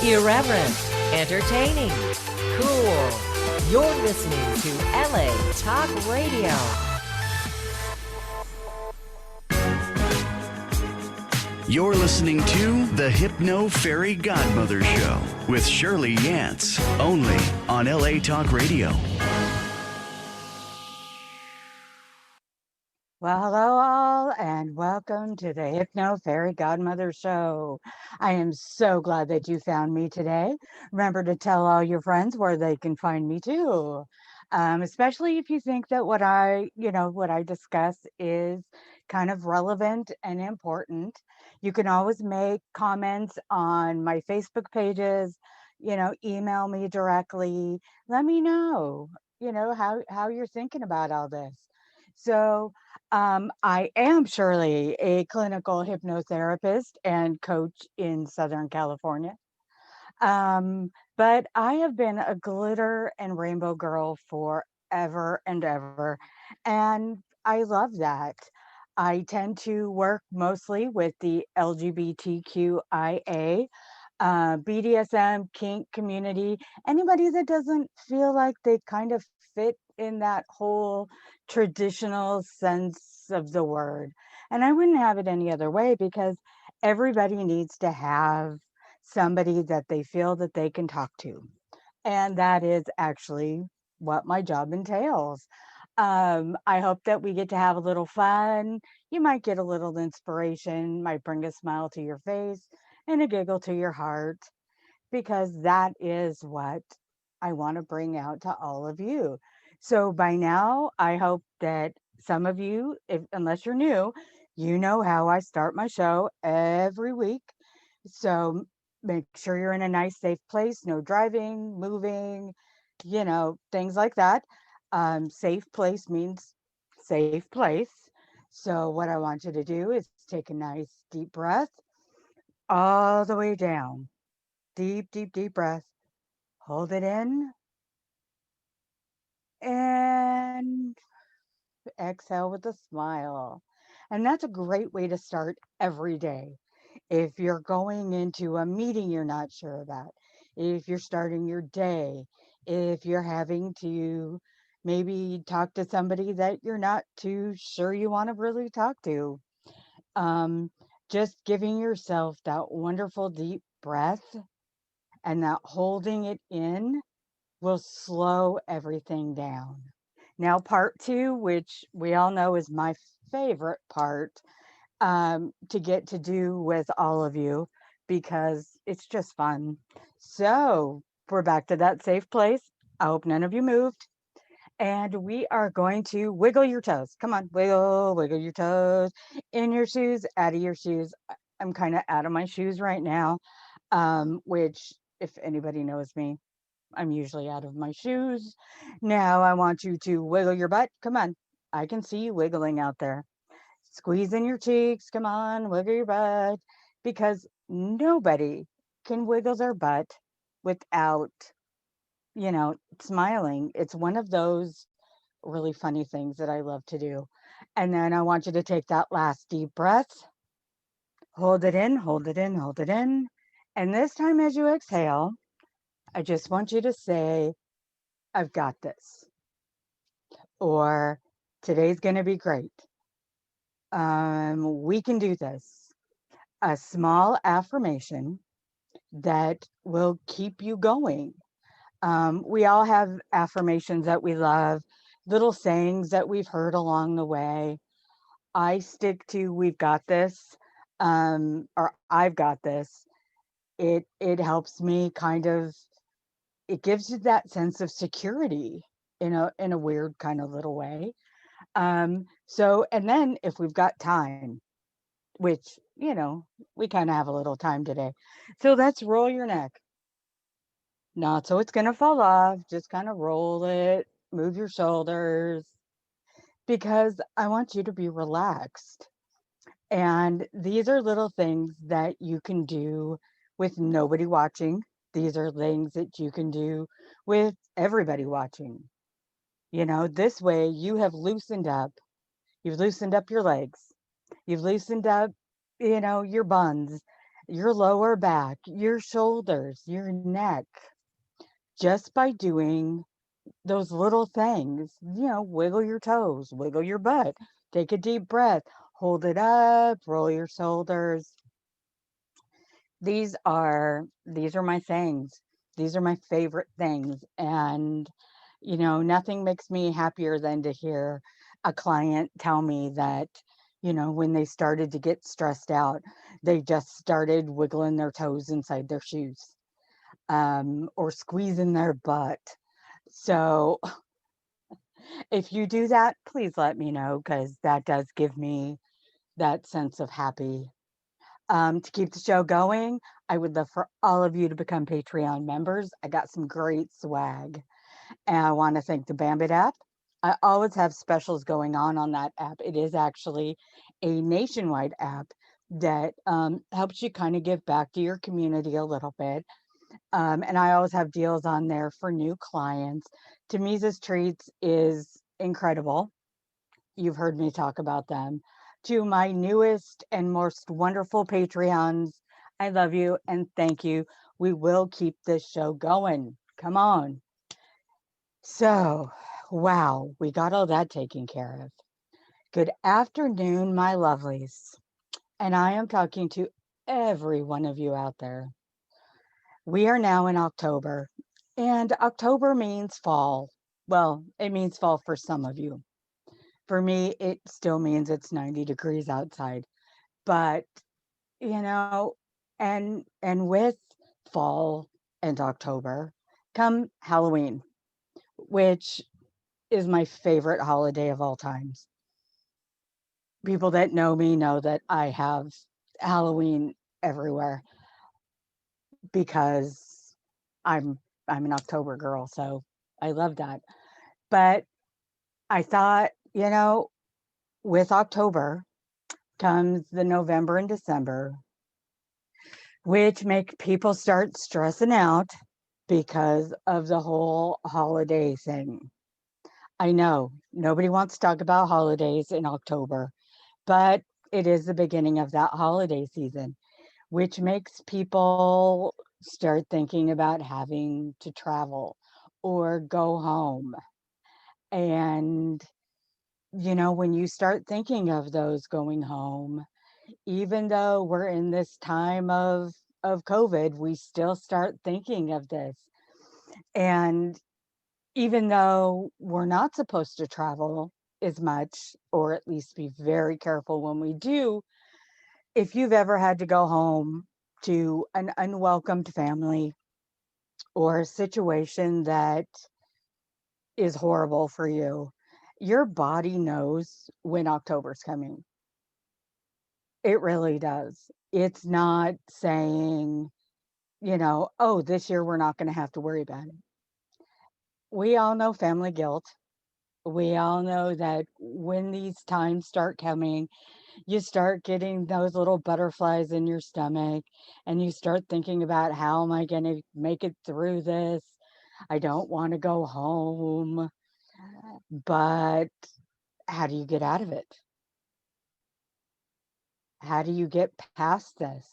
Irreverent, entertaining, cool. You're listening to LA Talk Radio. You're listening to the Hypno Fairy Godmother Show with Shirley Yance, only on LA Talk Radio. Well, hello all, and welcome to the Hypno Fairy Godmother Show. I am so glad that you found me today. Remember to tell all your friends where they can find me too. Especially if you think that what I discuss is kind of relevant and important. You can always make comments on my Facebook pages, email me directly. Let me know, how you're thinking about all this. So, I am Shirley, a clinical hypnotherapist and coach in Southern California. But I have been a glitter and rainbow girl forever and ever. And I love that. I tend to work mostly with the LGBTQIA, BDSM, kink community, anybody that doesn't feel like they kind of fit in that whole traditional sense of the word. And I wouldn't have it any other way because everybody needs to have somebody that they feel that they can talk to. And that is actually what my job entails. I hope that we get to have a little fun. You might get a little inspiration, might bring a smile to your face and a giggle to your heart, because that is what I want to bring out to all of you. So by now, I hope that some of you, if unless you're new, you know how I start my show every week. So make sure you're in a nice, safe place, no driving, moving, things like that. Safe place means safe place. So what I want you to do is take a nice deep breath all the way down. Deep, deep, deep breath. Hold it in and exhale with a smile. And that's a great way to start every day. If you're going into a meeting you're not sure about, if you're starting your day, if you're having to maybe talk to somebody that you're not too sure you want to really talk to, um, just giving yourself that wonderful deep breath and that holding it in will slow everything down. Now, part two, which we all know is my favorite part, to get to do with all of you because it's just fun. So, we're back to that safe place. I hope none of you moved. And we are going to wiggle your toes. Come on, wiggle, wiggle your toes in your shoes, out of your shoes. I'm kind of out of my shoes right now, which, if anybody knows me, I'm usually out of my shoes. Now I want you to wiggle your butt. Come on. I can see you wiggling out there. Squeeze in your cheeks. Come on, wiggle your butt. Because nobody can wiggle their butt without, smiling. It's one of those really funny things that I love to do. And then I want you to take that last deep breath. Hold it in, hold it in, hold it in. And this time as you exhale, I just want you to say, I've got this. Or today's going to be great. We can do this. A small affirmation that will keep you going. We all have affirmations that we love, little sayings that we've heard along the way. I stick to "we've got this," or "I've got this." It helps me kind of. It gives you that sense of security in a weird kind of little way. So, and then if we've got time, which, we kind of have a little time today. So let's roll your neck. Not so it's going to fall off. Just kind of roll it, move your shoulders, because I want you to be relaxed. And these are little things that you can do with nobody watching. These are things that you can do with everybody watching. This way you have loosened up. You've loosened up your legs. You've loosened up, your buns. your lower back, your shoulders, your neck, just by doing those little things. Wiggle your toes, wiggle your butt, take a deep breath, hold it up, roll your shoulders. These are my things. These are my favorite things. And nothing makes me happier than to hear a client tell me that, when they started to get stressed out, they just started wiggling their toes inside their shoes, or squeezing their butt. So if you do that, please let me know, because that does give me that sense of happy. To keep the show going, I would love for all of you to become Patreon members. I got some great swag. And I want to thank the Bambit app. I always have specials going on that app. It is actually a nationwide app that helps you kind of give back to your community a little bit. And I always have deals on there for new clients. Tamisa's Treats is incredible. You've heard me talk about them. To my newest and most wonderful Patreons, I love you and thank you. We will keep this show going. Come on. So, wow, we got all that taken care of. Good afternoon, my lovelies. And I am talking to every one of you out there. We are now in October, and October means fall. Well, it means fall for some of you. For me, it still means it's 90 degrees outside. But, you know, and with fall and October come Halloween, which is my favorite holiday of all times. People that know me know that I have Halloween everywhere because I'm I'm an October girl, so I love that. But I thought, with October comes the November and December, which make people start stressing out because of the whole holiday thing. I know nobody wants to talk about holidays in October, but it is the beginning of that holiday season, which makes people start thinking about having to travel or go home. And, when you start thinking of those going home, even though we're in this time of COVID, we still start thinking of this. And even though we're not supposed to travel as much, or at least be very careful when we do, if you've ever had to go home to an unwelcomed family or a situation that is horrible for you, your body knows when October's coming. It really does. It's not saying, oh, this year we're not going to have to worry about it. We all know family guilt. We all know that when these times start coming, you start getting those little butterflies in your stomach and you start thinking about, how am I going to make it through this? I don't want to go home. But how do you get out of it? How do you get past this?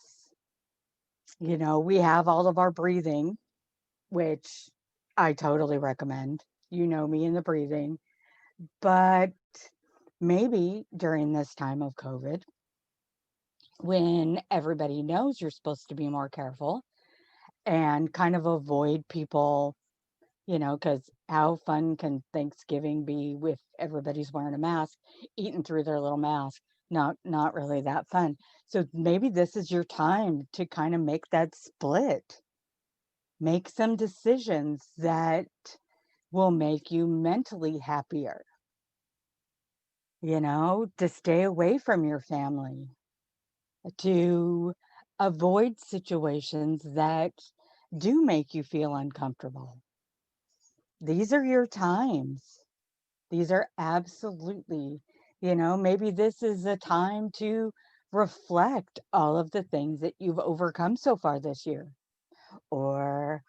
We have all of our breathing, which I totally recommend. You know me in the breathing. But maybe during this time of COVID, when everybody knows you're supposed to be more careful and kind of avoid people, because how fun can Thanksgiving be with everybody's wearing a mask, eating through their little mask? Not really that fun. So maybe this is your time to kind of make that split. Make some decisions that will make you mentally happier, to stay away from your family, to avoid situations that do make you feel uncomfortable. These are your times. These are absolutely, maybe this is a time to reflect all of the things that you've overcome so far this year, or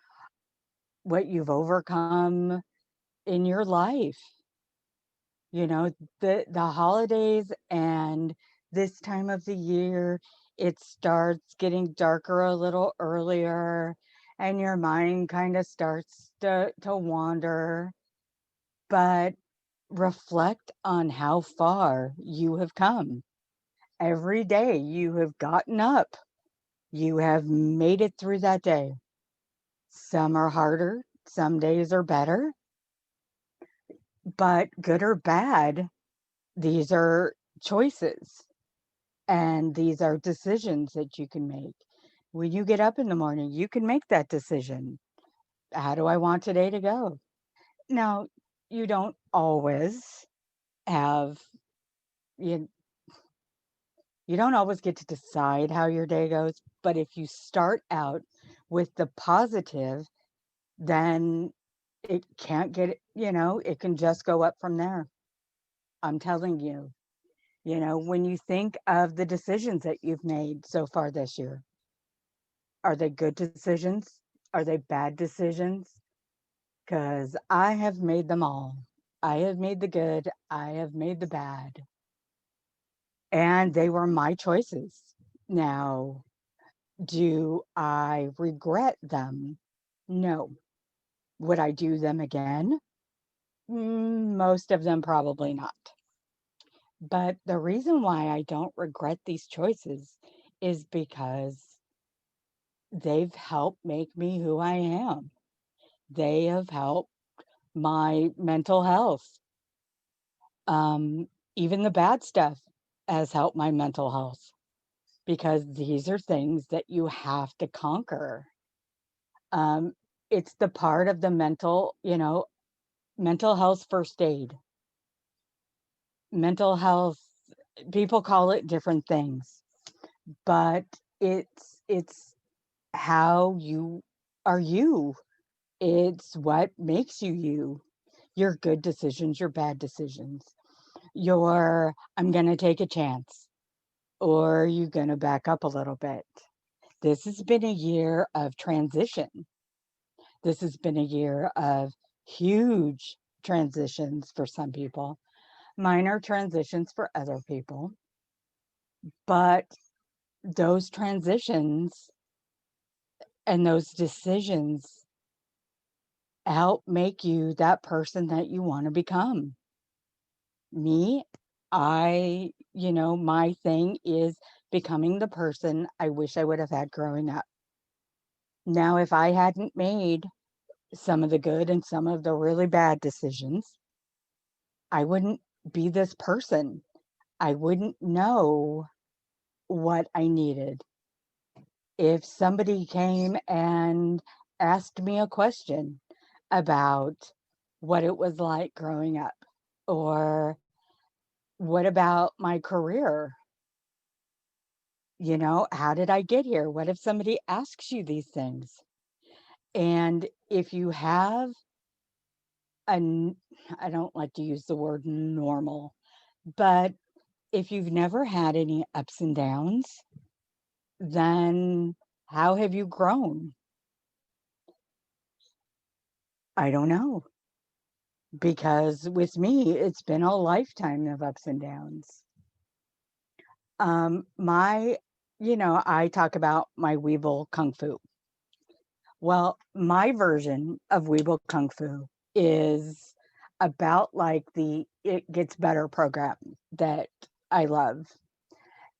what you've overcome in your life. You know, the holidays and this time of the year it starts getting darker a little earlier and your mind kind of starts to wander. But reflect on how far you have come. Every day you have gotten up, you have made it through that day. Some are harder, some days are better, but good or bad, these are choices and these are decisions that you can make. When you get up in the morning, you can make that decision. How do I want today to go? Now, you don't always have you, you don't always get to decide how your day goes, but if you start out with the positive, then it can't get, it can just go up from there. I'm telling you, when you think of the decisions that you've made so far this year, are they good decisions? Are they bad decisions? Because I have made them all. I have made the good, I have made the bad, and they were my choices. Now, do I regret them? No. Would I do them again? Most of them probably not. But the reason why I don't regret these choices is because they've helped make me who I am. They have helped my mental health. Um, Even the bad stuff has helped my mental health because these are things that you have to conquer. Um, it's the part of the mental health first aid. Mental health, people call it different things, but it's how you are you. It's what makes you you. Your good decisions, your bad decisions. Your I'm going to take a chance or you going to back up a little bit. This has been a year of transition. This has been a year of huge transitions for some people, minor transitions for other people. But those transitions and those decisions help make you that person that you want to become. Me, my thing is becoming the person I wish I would have had growing up. Now, if I hadn't made some of the good and some of the really bad decisions, I wouldn't be this person. I wouldn't know what I needed. If somebody came and asked me a question about what it was like growing up, or what about my career? How did I get here? What if somebody asks you these things? And if you have an, I don't like to use the word normal, but if you've never had any ups and downs, then how have you grown? I don't know. Because with me, it's been a lifetime of ups and downs. My, I talk about my Weeble Kung Fu. Well, my version of Weeble Kung Fu is about like the It Gets Better program that I love.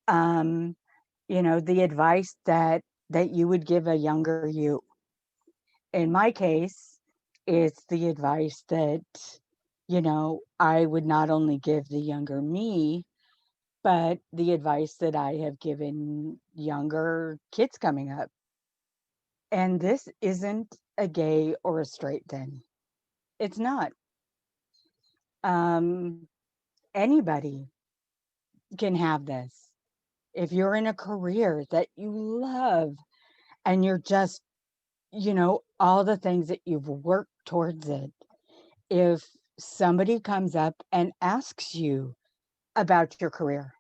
Um, the advice that you would give a younger you. In my case, it's the advice that, I would not only give the younger me, but the advice that I have given younger kids coming up. And this isn't a gay or a straight thing. It's not. Um, Anybody can have this. If you're in a career that you love and you're just, all the things that you've worked towards it, if somebody comes up and asks you about your career,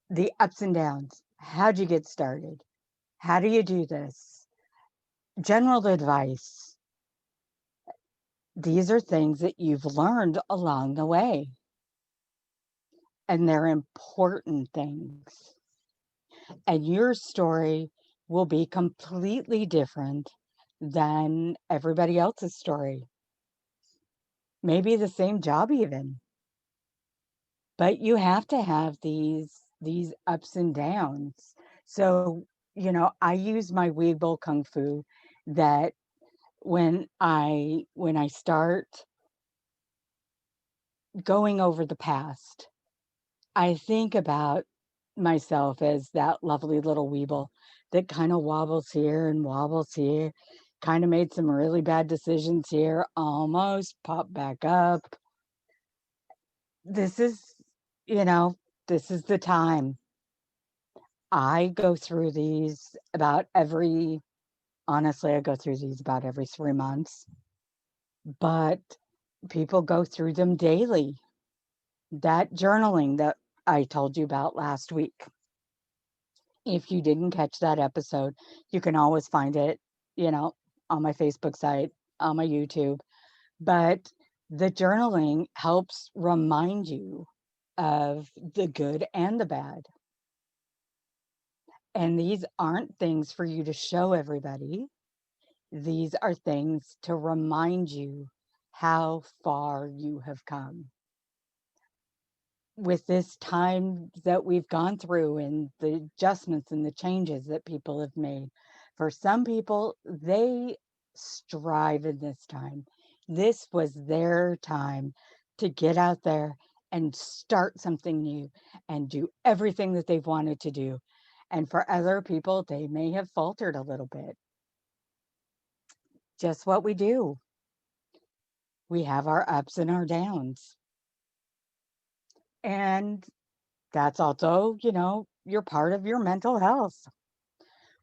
the ups and downs, how'd you get started? How do you do this? General advice. These are things that you've learned along the way, and they're important things. And your story will be completely different than everybody else's story. Maybe the same job even. But you have to have these ups and downs. So, I use my Weeble Kung Fu that when I start going over the past, I think about myself as that lovely little Weeble that kind of wobbles here and wobbles here, kind of made some really bad decisions here, almost popped back up. This is, you know, this is the time. I go through these honestly, I go through these about every 3 months, but people go through them daily. That journaling that I told you about last week, if you didn't catch that episode, you can always find it, you know, on my Facebook site, on my YouTube. But the journaling helps remind you of the good and the bad. And these aren't things for you to show everybody. These are things to remind you how far you have come. With this time that we've gone through and the adjustments and the changes that people have made, for some people, they strive in this time. This was their time to get out there and start something new and do everything that they've wanted to do. And for other people, they may have faltered a little bit. Just what we do. We have our ups and our downs. And that's also, you're part of your mental health.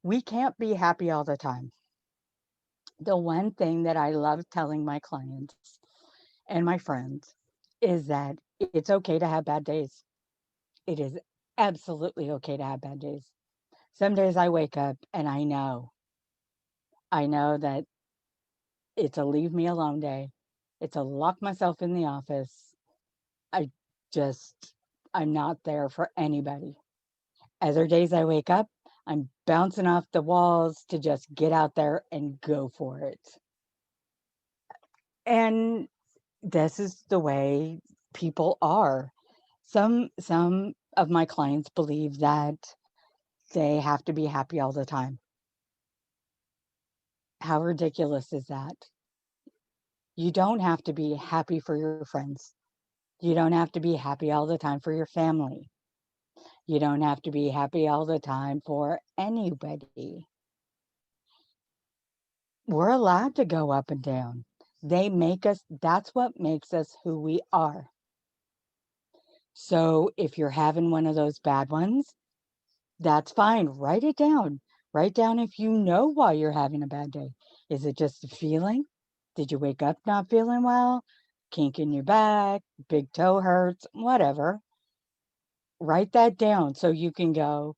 We can't be happy all the time. The one thing that I love telling my clients and my friends is that it's okay to have bad days. It is absolutely okay to have bad days. Some days I wake up and I know that it's a leave me alone day. It's a lock myself in the office. I just, I'm not there for anybody. Other days I wake up, I'm bouncing off the walls to just get out there and go for it. And this is the way people are. Some of my clients believe that they have to be happy all the time. How ridiculous is that? You don't have to be happy for your friends. You don't have to be happy all the time for your family. You don't have to be happy all the time for anybody. We're allowed to go up and down. That's what makes us who we are. So if you're having one of those bad ones, that's fine. Write it down. Write down if you know why you're having a bad day. Is it just a feeling? Did you wake up not feeling well? Kink in your back, big toe hurts, whatever. Write that down so you can go,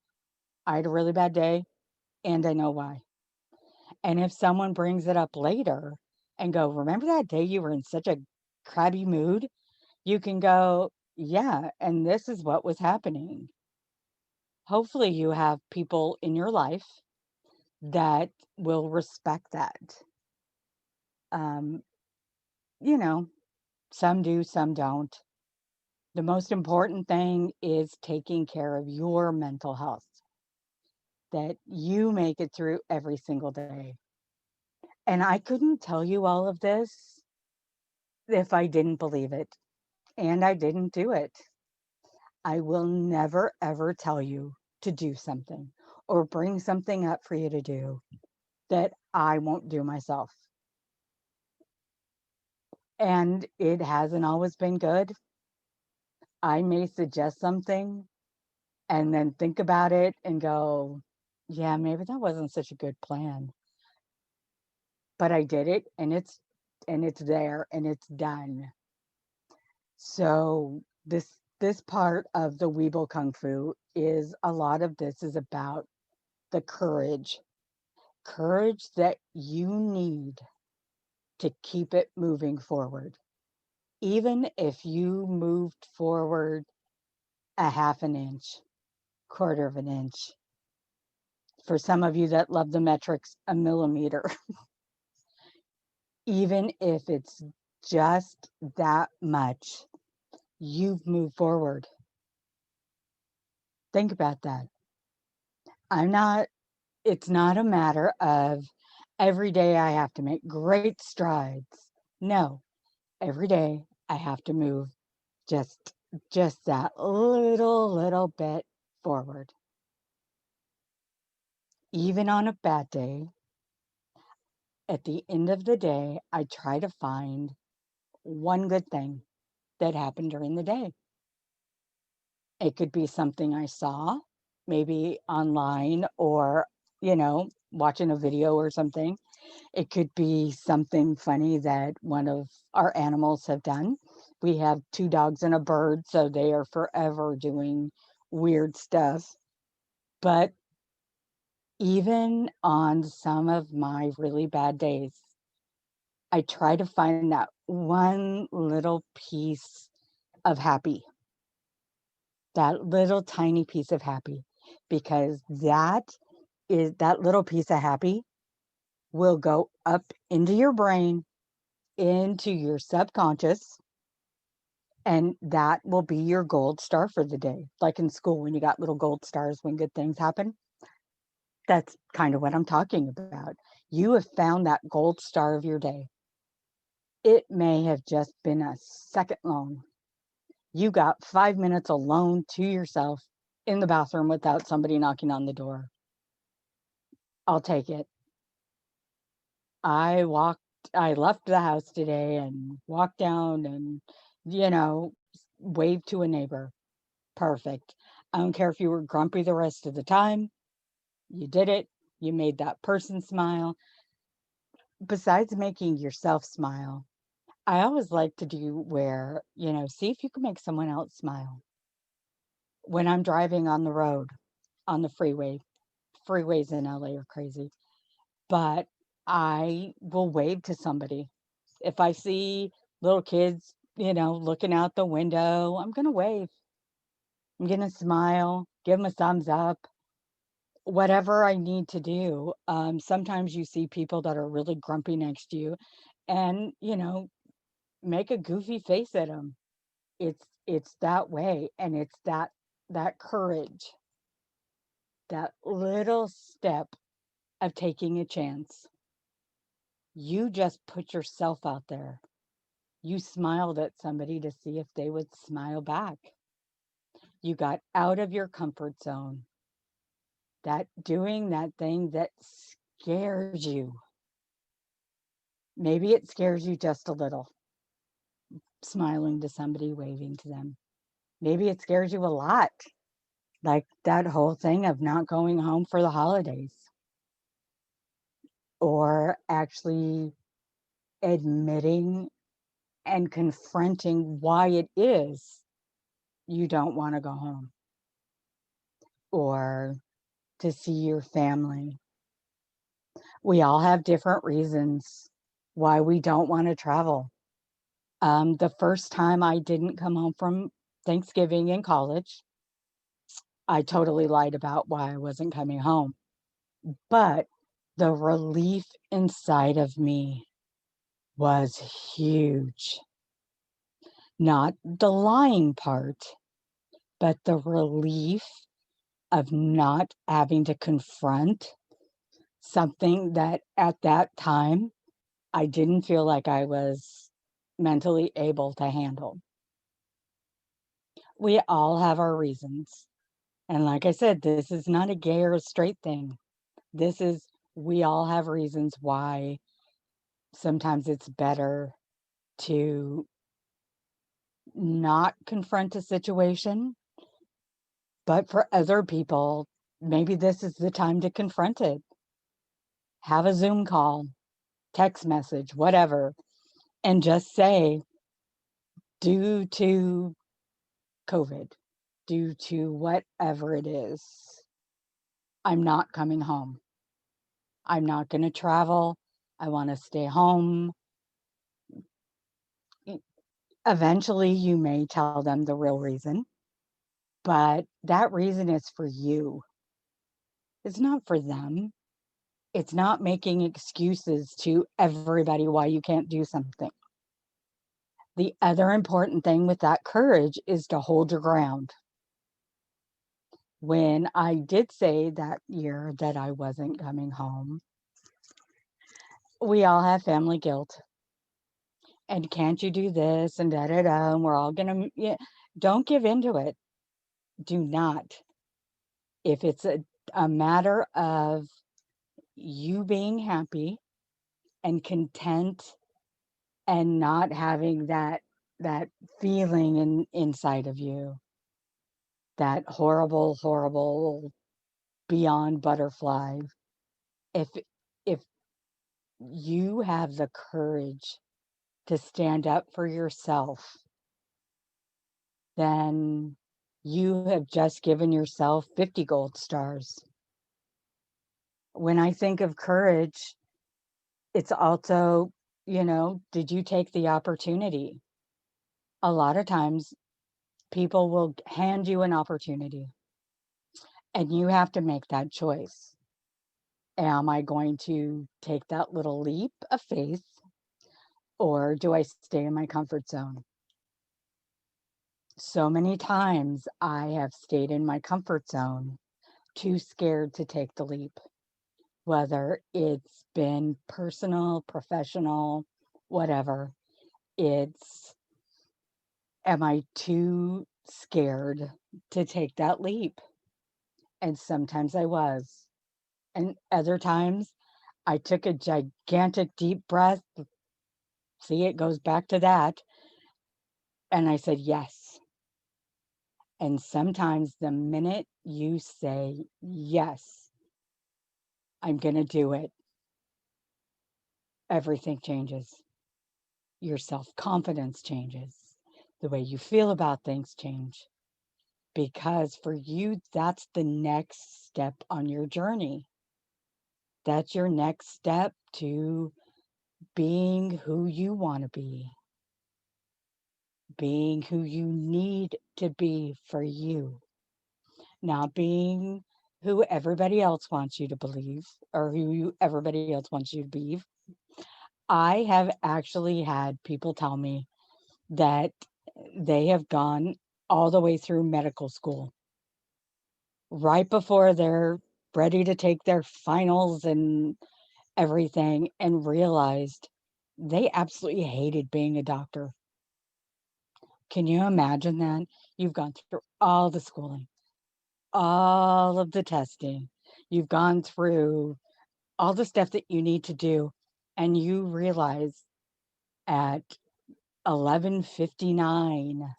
I had a really bad day and I know why. And if someone brings it up later and go, remember that day you were in such a crabby mood? You can go, yeah, and this is what was happening. Hopefully, you have people in your life that will respect that. Um, you know, some do, some don't. The most important thing is taking care of your mental health, that you make it through every single day. And I couldn't tell you all of this if I didn't believe it, and I didn't do it. I will never, ever tell you to do something or bring something up for you to do that I won't do myself. And it hasn't always been good. I may suggest something and then think about it and go, yeah, maybe that wasn't such a good plan. But I did it and it's there and it's done. So this part of the Weeble Kung Fu is a lot of this is about the courage that you need to keep it moving forward. Even if you moved forward a half an inch, quarter of an inch, For some of you that love the metrics, a millimeter, even if it's just that much, you've moved forward. Think about that. I'm not, it's not a matter of every day I have to make great strides. No, every day I have to move just just that little bit forward. Even on a bad day, at the end of the day, I try to find one good thing that happened during the day. It could be something I saw, maybe online or, watching a video or something. It could be something funny that one of our animals have done. We have two dogs and a bird, so they are forever doing weird stuff. But even on some of my really bad days, I try to find that one little piece of happy, that little tiny piece of happy, because that little piece of happy will go up into your brain, into your subconscious, and that will be your gold star for the day. Like in school, when you got little gold stars when good things happen, that's kind of what I'm talking about. You have found that gold star of your day. It may have just been a second long. You got 5 minutes alone to yourself in the bathroom without somebody knocking on the door. I'll take it. I walked, I left the house today and walked down and, you know, waved to a neighbor. Perfect. I don't care if you were grumpy the rest of the time. You did it. You made that person smile. Besides making yourself smile, I always like to do where, see if you can make someone else smile. When I'm driving on the road, on the freeway, freeways in LA are crazy, but I will wave to somebody. If I see little kids, looking out the window, I'm going to wave. I'm going to smile, give them a thumbs up, whatever I need to do. Sometimes you see people that are really grumpy next to you and, make a goofy face at them. It's that way, and it's that courage, that little step of taking a chance. You just put yourself out there. You smiled at somebody to see if they would smile back. You got out of your comfort zone. That doing that thing that scares you. Maybe it scares you just a little, smiling to somebody, waving to them. Maybe it scares you a lot, like that whole thing of not going home for the holidays, or actually admitting and confronting why it is you don't want to go home, or to see your family. We all have different reasons why we don't want to travel. The first time I didn't come home from Thanksgiving in college, I totally lied about why I wasn't coming home. But the relief inside of me was huge. Not the lying part, but the relief of not having to confront something that at that time I didn't feel like I was mentally able to handle. We all have our reasons. And like I said, this is not a gay or a straight thing. This is, we all have reasons why sometimes it's better to not confront a situation. But for other people, maybe this is the time to confront it. Have a Zoom call, text message, whatever, and just say, due to COVID, due to whatever it is, I'm not coming home. I'm not going to travel. I want to stay home. Eventually, you may tell them the real reason, but that reason is for you. It's not for them. It's not making excuses to everybody why you can't do something. The other important thing with that courage is to hold your ground. When I did say that year that I wasn't coming home, we all have family guilt. And can't you do this and da da da? And we're all gonna, yeah. Don't give into it. Do not. If it's a matter of you being happy and content and not having that feeling inside of you, that horrible beyond butterfly, if if you have the courage to stand up for yourself, then you have just given yourself 50 gold stars. When I think of courage, it's also, did you take the opportunity? A lot of times people will hand you an opportunity and you have to make that choice. Am I going to take that little leap of faith, or do I stay in my comfort zone? So many times I have stayed in my comfort zone, too scared to take the leap, whether it's been personal, professional, whatever. It's, am I too scared to take that leap? And sometimes I was. And other times I took a gigantic deep breath. See, it goes back to that. And I said, yes. And sometimes the minute you say, yes, I'm going to do it, everything changes. Your self-confidence changes. The way you feel about things change. Because for you, that's the next step on your journey. That's your next step to being who you want to be, being who you need to be for you, not being who everybody else wants you to believe or everybody else wants you to be. I have actually had people tell me that they have gone all the way through medical school right before they're ready to take their finals and everything and realized they absolutely hated being a doctor. Can you imagine that? You've gone through all the schooling, all of the testing. You've gone through all the stuff that you need to do, and you realize at 11:59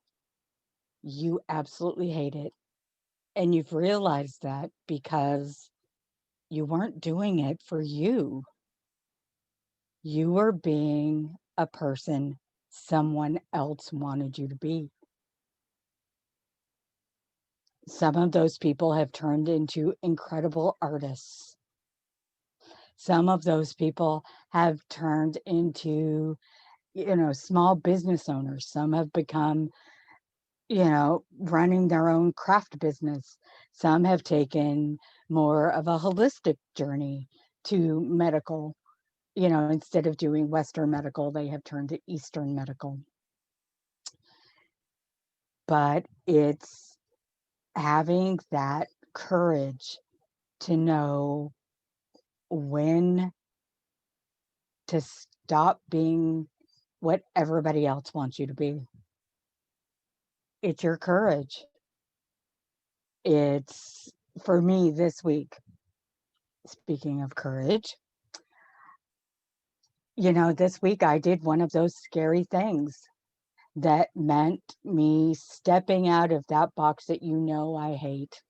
you absolutely hate it. And you've realized that because you weren't doing it for you. You were being a person someone else wanted you to be. Some of those people have turned into incredible artists. Some of those people have turned into, small business owners. Some have become, running their own craft business. Some have taken more of a holistic journey to medical. Instead of doing Western medical, they have turned to Eastern medical. But it's having that courage to know when to stop being what everybody else wants you to be. It's your courage. It's, for me this week, speaking of courage, this week I did one of those scary things that meant me stepping out of that box that I hate.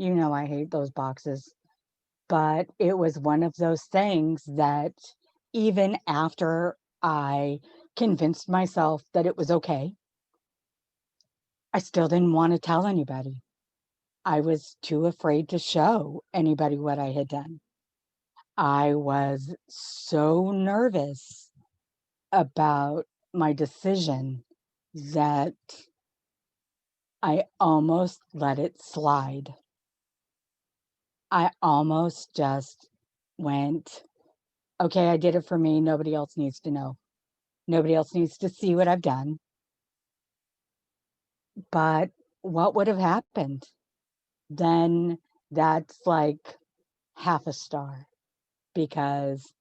I hate those boxes. But it was one of those things that even after I convinced myself that it was okay, I still didn't want to tell anybody. I was too afraid to show anybody what I had done. I was so nervous about my decision that I almost let it slide. I almost just went, okay, I did it for me. Nobody else needs to know. Nobody else needs to see what I've done. But what would have happened? Then that's like half a star because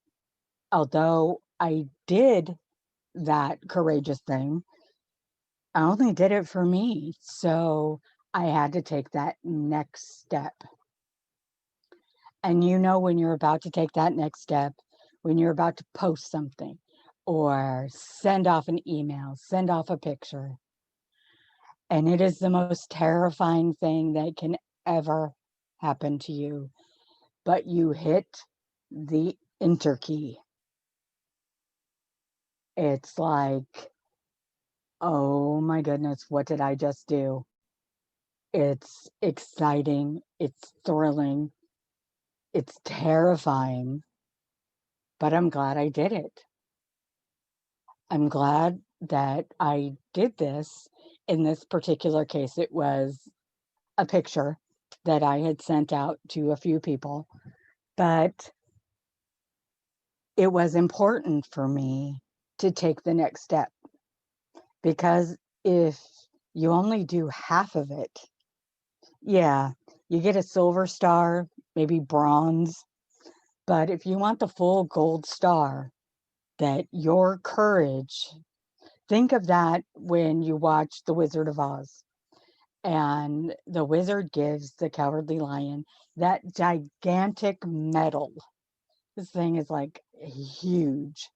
although I did that courageous thing, I only did it for me. So I had to take that next step. And when you're about to take that next step, when you're about to post something or send off an email, send off a picture, and it is the most terrifying thing that can ever happen to you, but you hit the enter key. It's like, oh my goodness, what did I just do? It's exciting, it's thrilling, it's terrifying, but I'm glad I did it. I'm glad that I did this. In this particular case, it was a picture that I had sent out to a few people, but it was important for me to take the next step because if you only do half of it, yeah, you get a silver star, maybe bronze, but if you want the full gold star, that your courage, think of that when you watch The Wizard of Oz and the wizard gives the Cowardly Lion that gigantic medal. This thing is like huge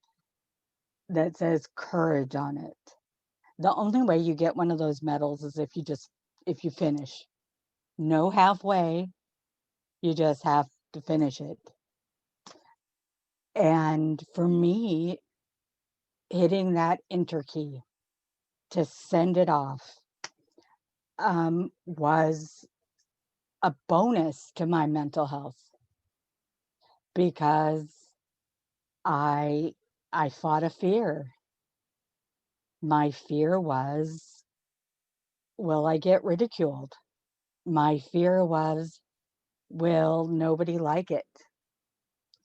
that says courage on it. The only way you get one of those medals is if you finish. No halfway, you just have to finish it. And for me, hitting that enter key to send it off was a bonus to my mental health because I I fought a fear. My fear was, will I get ridiculed? My fear was, will nobody like it?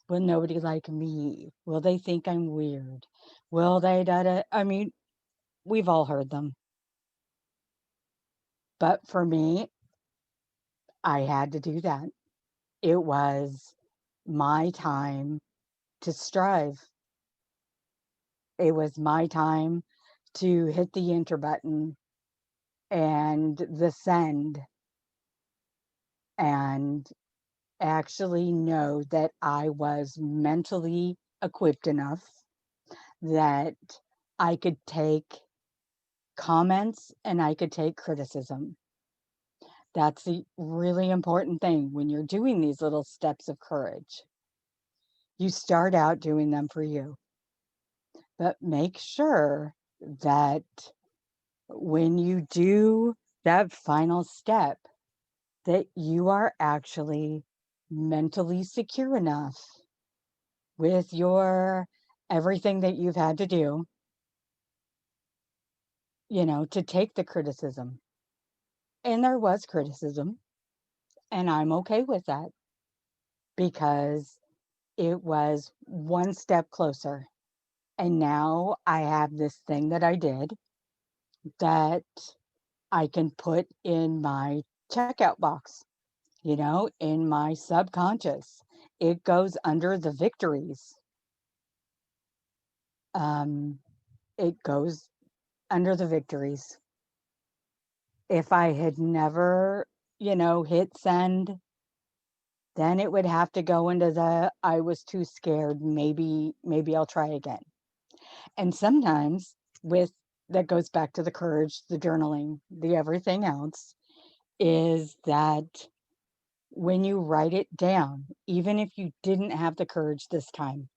Will nobody like me? Will they think I'm weird? Will they da da? I mean, we've all heard them. But for me, I had to do that. It was my time to strive. It was my time to hit the enter button and the send and actually know that I was mentally equipped enough that I could take comments and I could take criticism. That's the really important thing when you're doing these little steps of courage. You start out doing them for you, but make sure that when you do that final step, that you are actually mentally secure enough with your everything that you've had to do, to take the criticism. And there was criticism, and I'm okay with that because it was one step closer. And now I have this thing that I did that I can put in my checkout box, in my subconscious. It goes under the victories. Um, it goes under the victories. If I had never, hit send, then it would have to go into the I was too scared. Maybe I'll try again. And sometimes with that goes back to the courage, the journaling, the everything else, is that when you write it down, even if you didn't have the courage this time,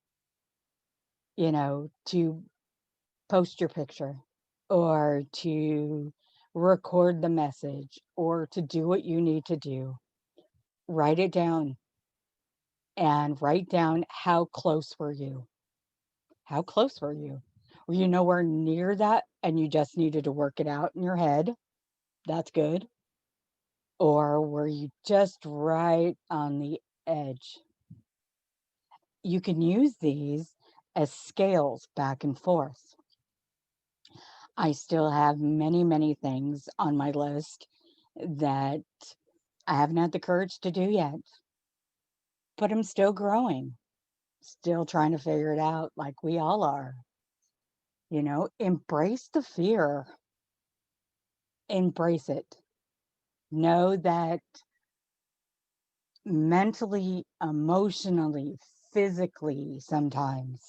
to post your picture or to record the message or to do what you need to do, write it down and write down how close were you? How close were you? Were you nowhere near that and you just needed to work it out in your head? That's good. Or were you just right on the edge. You can use these as scales back and forth. I still have many, many things on my list that I haven't had the courage to do yet, but I'm still growing, still trying to figure it out like we all are. Embrace the fear, embrace it. Know that mentally, emotionally, physically, sometimes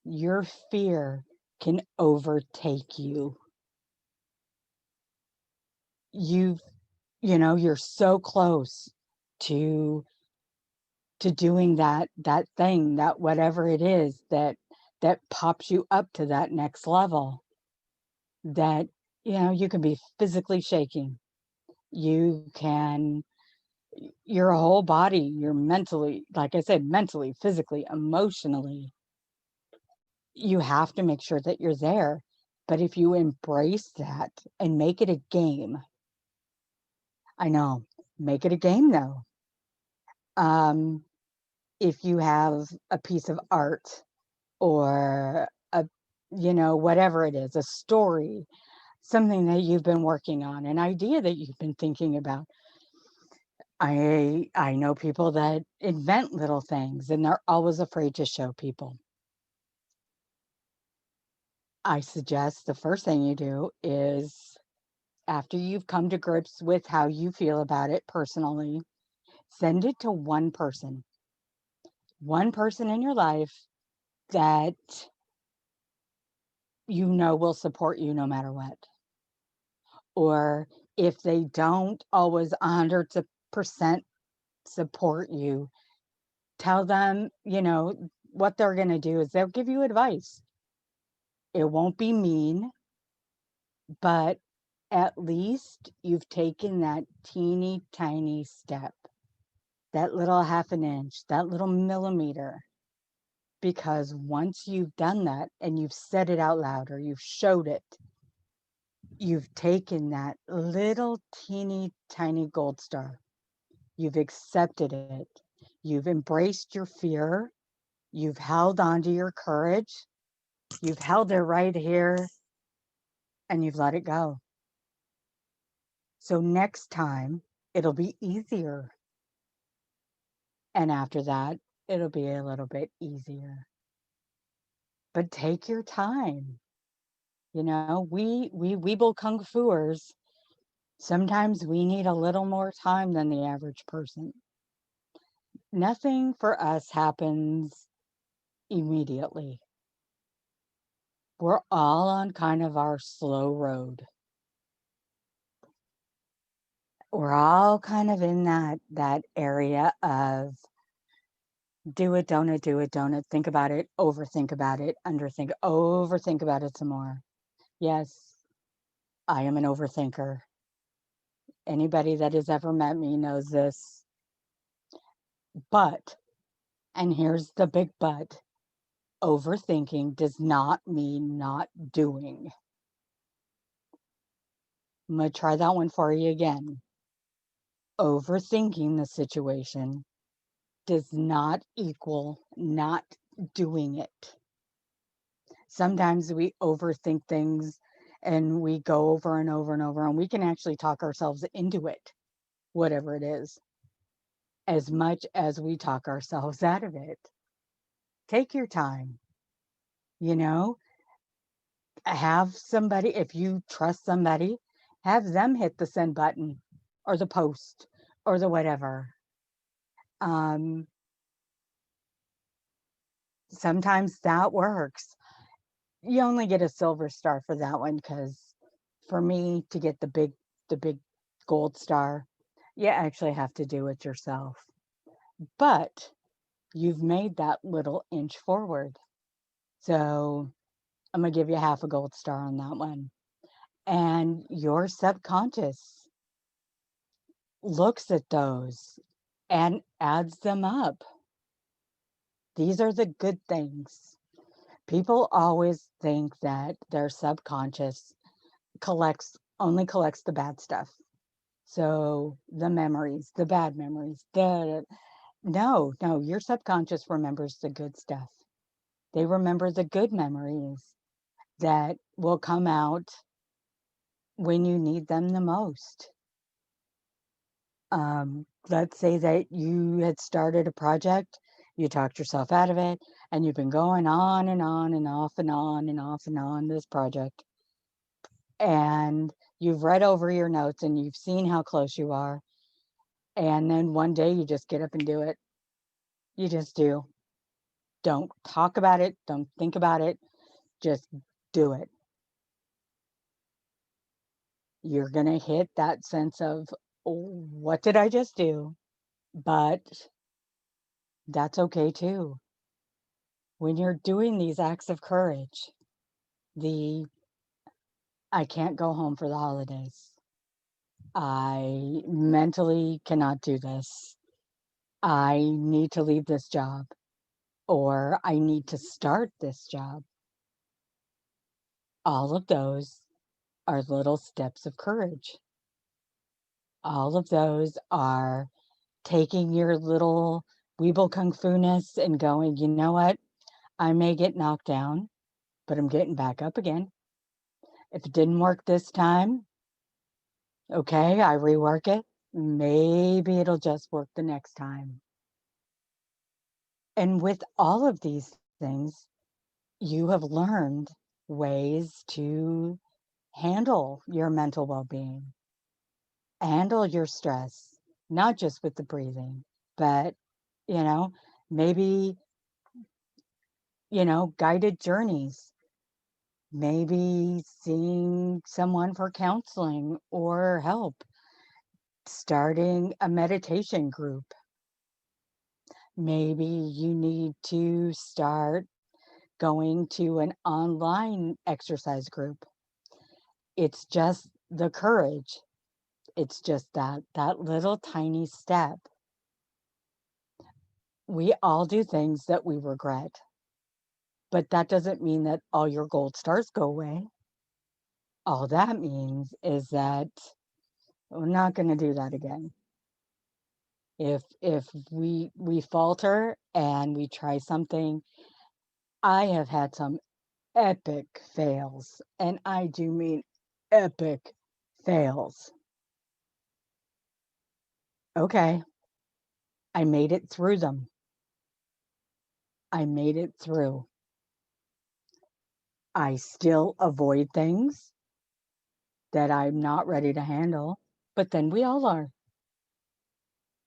your fear can overtake you. You've, you're so close to doing that thing, that whatever it is that pops you up to that next level, that you can be physically shaking. You can your whole body, you're mentally, like I said, mentally, physically, emotionally, you have to make sure that you're there. But if you embrace that and make it a game, I know, make it a game though. Um, if you have a piece of art or whatever it is, a story, something that you've been working on, an idea that you've been thinking about. I know people that invent little things and they're always afraid to show people. I suggest the first thing you do is, after you've come to grips with how you feel about it personally, send it to one person in your life that will support you no matter what. Or if they don't always 100% support you, tell them, what they're going to do is they'll give you advice. It won't be mean, but at least you've taken that teeny tiny step, that little half an inch, that little millimeter. Because once you've done that and you've said it out loud or you've showed it, you've taken that little teeny tiny gold star. You've accepted it. You've embraced your fear. You've held on to your courage. You've held it right here and you've let it go. So next time it'll be easier. And after that, it'll be a little bit easier. But take your time. We Weeble Kung Fuers, sometimes we need a little more time than the average person. Nothing for us happens immediately. We're all on kind of our slow road. We're all kind of in that area of do it, don't it, think about it, overthink about it, overthink about it some more. Yes, I am an overthinker. Anybody that has ever met me knows this. But, and here's the big but, overthinking does not mean not doing. I'm going to try that one for you again. Overthinking the situation does not equal not doing it. Sometimes we overthink things and we go over and over and over, and we can actually talk ourselves into it, whatever it is, as much as we talk ourselves out of it. Take your time, you know, have somebody, if you trust somebody, have them hit the send button or the post or the whatever. Sometimes that works. You only get a silver star for that one, because for me to get the big gold star, you actually have to do it yourself. But you've made that little inch forward. So I'm going to give you half a gold star on that one. And your subconscious looks at those and adds them up. These are the good things. People always think that their subconscious only collects the bad stuff. So the memories, the bad memories, No, no, your subconscious remembers the good stuff. They remember the good memories that will come out when you need them the most. Let's say that you had started a project, you talked yourself out of it, and you've been going on and on and off and on and off and on this project. And you've read over your notes and you've seen how close you are. And then one day you just get up and do it. You just do. Don't talk about it. Don't think about it. Just do it. You're going to hit that sense of, "Oh, what did I just do?" But that's okay too. When you're doing these acts of courage, the I can't go home for the holidays. I mentally cannot do this. I need to leave this job, or I need to start this job. All of those are little steps of courage. All of those are taking your little Weeble Kung Fu ness and going, you know what? I may get knocked down, but I'm getting back up again. If it didn't work this time, okay, I rework it. Maybe it'll just work the next time. And with all of these things, you have learned ways to handle your mental well being, handle your stress, not just with the breathing, but, you know, maybe, guided journeys, maybe seeing someone for counseling or help, starting a meditation group. Maybe you need to start going to an online exercise group. It's just the courage. It's just that little tiny step. We all do things that we regret, but that doesn't mean that all your gold stars go away. All that means is that we're not going to do that again. If we falter and we try something, I have had some epic fails, and I do mean epic fails. Okay, I made it through them. I made it through. I still avoid things that I'm not ready to handle, but then we all are.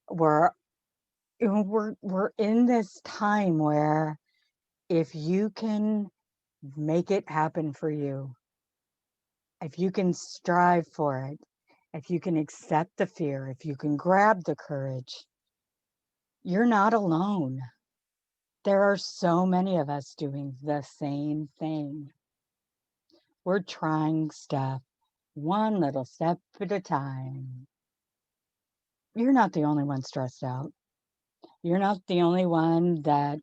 We're we're in this time where if you can make it happen for you, if you can strive for it, if you can accept the fear, if you can grab the courage, you're not alone. There are so many of us doing the same thing. We're trying stuff one little step at a time. You're not the only one stressed out. You're not the only one that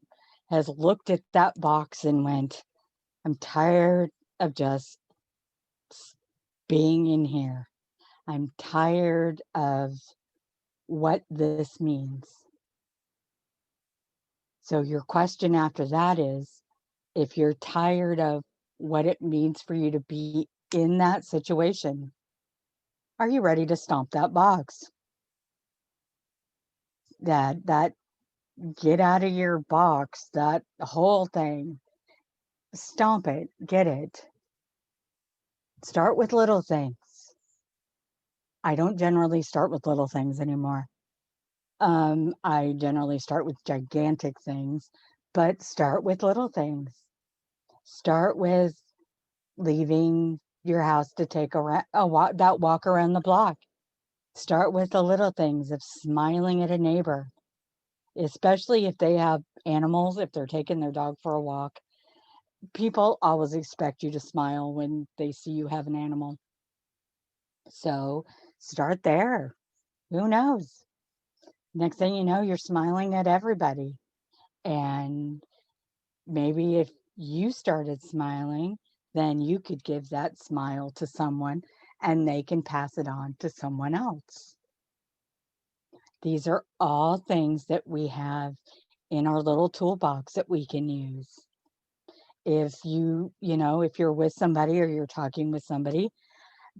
has looked at that box and went, I'm tired of just being in here. I'm tired of what this means. So, your question after that is if you're tired of what it means for you to be in that situation, are you ready to stomp that box? That get out of your box, that whole thing. Stomp it, get it. Start with little things. I don't generally start with little things anymore. I generally start with gigantic things, but start with little things. Start with leaving your house to take that walk around the block. Start with the little things of smiling at a neighbor, especially if they have animals, if they're taking their dog for a walk. People always expect you to smile when they see you have an animal. So start there. Who knows? Next thing you know, you're smiling at everybody. And maybe if you started smiling, then you could give that smile to someone and they can pass it on to someone else. These are all things that we have in our little toolbox that we can use. If if you're with somebody or you're talking with somebody,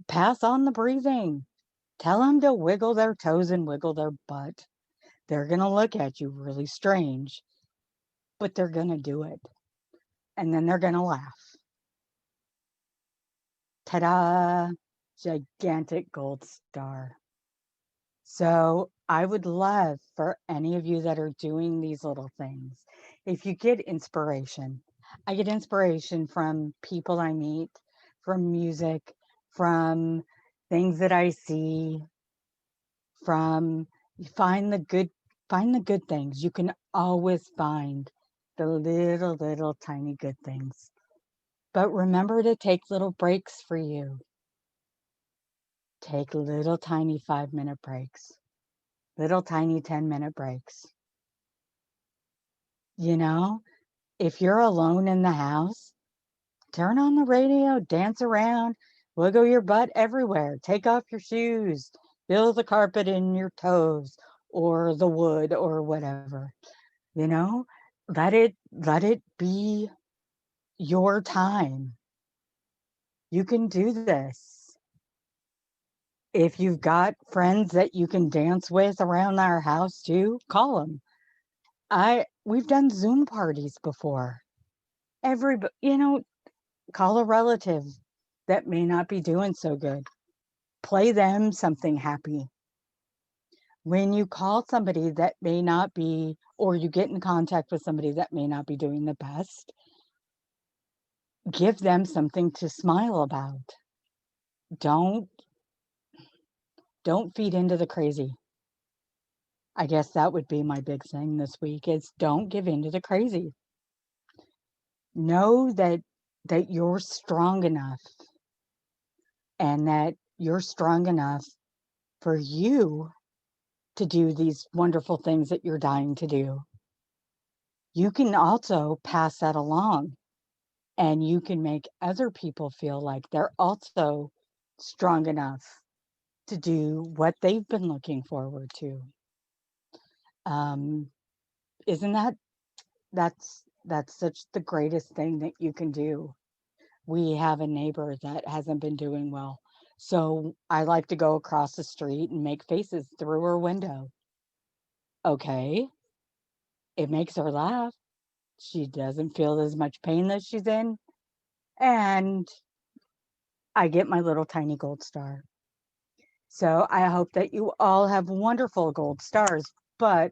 pass on the breathing. Tell them to wiggle their toes and wiggle their butt. They're going to look at you really strange, but they're going to do it. And then they're going to laugh. Ta-da! Gigantic gold star. So I would love for any of you that are doing these little things, if you get inspiration. I get inspiration from people I meet, from music, from things that I see, from find the good things. You can always find the little tiny good things. But remember to take little breaks for you. Take little tiny 5-minute breaks, little tiny 10-minute breaks. You know, if you're alone in the house, turn on the radio, dance around, wiggle your butt everywhere, take off your shoes, feel the carpet in your toes or the wood or whatever. You know, let it be your time. You can do this. If you've got friends that you can dance with around our house too, call them. We've done Zoom parties before. Everybody, call a relative that may not be doing so good. Play them something happy. When you call somebody that may not be, or you get in contact with somebody that may not be doing the best, give them something to smile about. Don't don't feed into the crazy. I guess that would be my big thing this week is don't give into the crazy. Know that you're strong enough and that you're strong enough for you to do these wonderful things that you're dying to do. You can also pass that along and you can make other people feel like they're also strong enough to do what they've been looking forward to. Um, isn't that's such the greatest thing that you can do. We have a neighbor that hasn't been doing well. So I like to go across the street and make faces through her window. Okay, it makes her laugh. She doesn't feel as much pain that she's in. And I get my little tiny gold star. So I hope that you all have wonderful gold stars. But,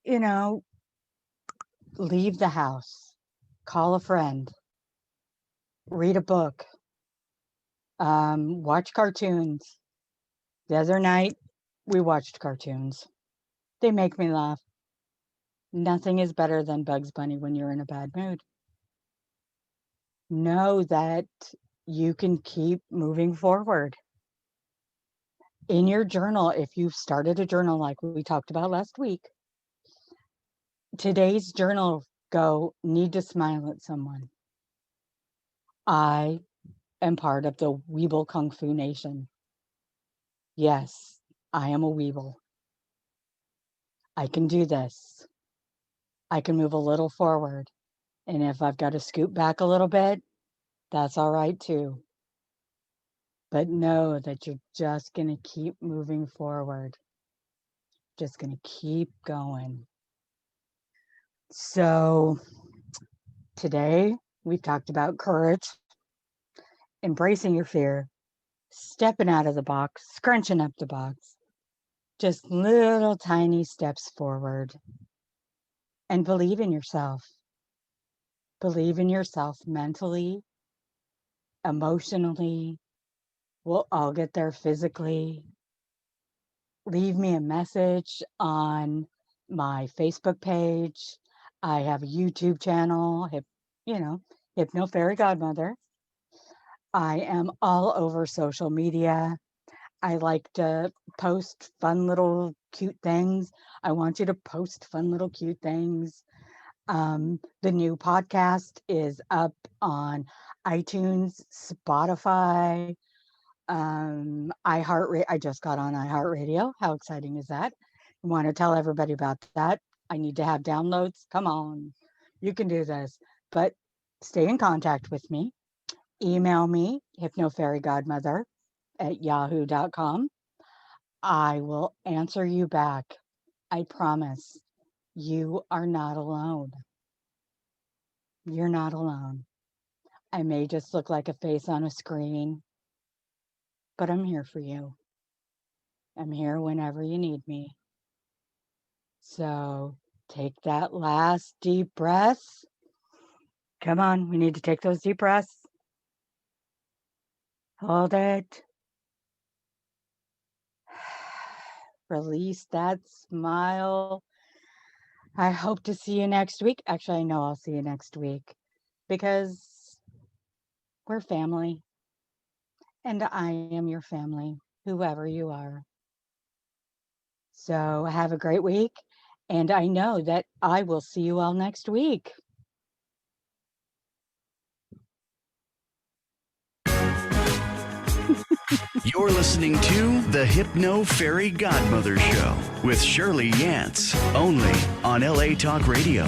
you know, leave the house, call a friend, read a book, watch cartoons. The other night, we watched cartoons. They make me laugh. Nothing is better than Bugs Bunny when you're in a bad mood. Know that you can keep moving forward. In your journal, if you've started a journal like we talked about last week, today's journal go need to smile at someone. I am part of the Weeble Kung Fu Nation. Yes, I am a Weeble. I can do this. I can move a little forward. And if I've got to scoot back a little bit, that's all right too. But know that you're just going to keep moving forward. Just going to keep going. So today we've talked about courage, embracing your fear, stepping out of the box, scrunching up the box, just little tiny steps forward. And believe in yourself. Believe in yourself mentally, emotionally. We'll all get there physically. Leave me a message on my Facebook page. I have a YouTube channel, Hypno Fairy Godmother. I am all over social media. I like to post fun little cute things. I want you to post fun little cute things. The new podcast is up on iTunes, Spotify, iHeartRadio. I just got on iHeartRadio. How exciting is that? Want to tell everybody about that? I need to have downloads. Come on, you can do this. But stay in contact with me. Email me, hypnofairygodmother@yahoo.com. I will answer you back. I promise. You are not alone. You're not alone. I may just look like a face on a screen, but I'm here for you. I'm here whenever you need me. So take that last deep breath. Come on, we need to take those deep breaths. Hold it. Release that smile. I hope to see you next week. Actually, I know I'll see you next week because we're family and I am your family, whoever you are. So have a great week. And I know that I will see you all next week. You're listening to the Hypno Fairy Godmother Show with Shirley Yance, only on LA Talk Radio.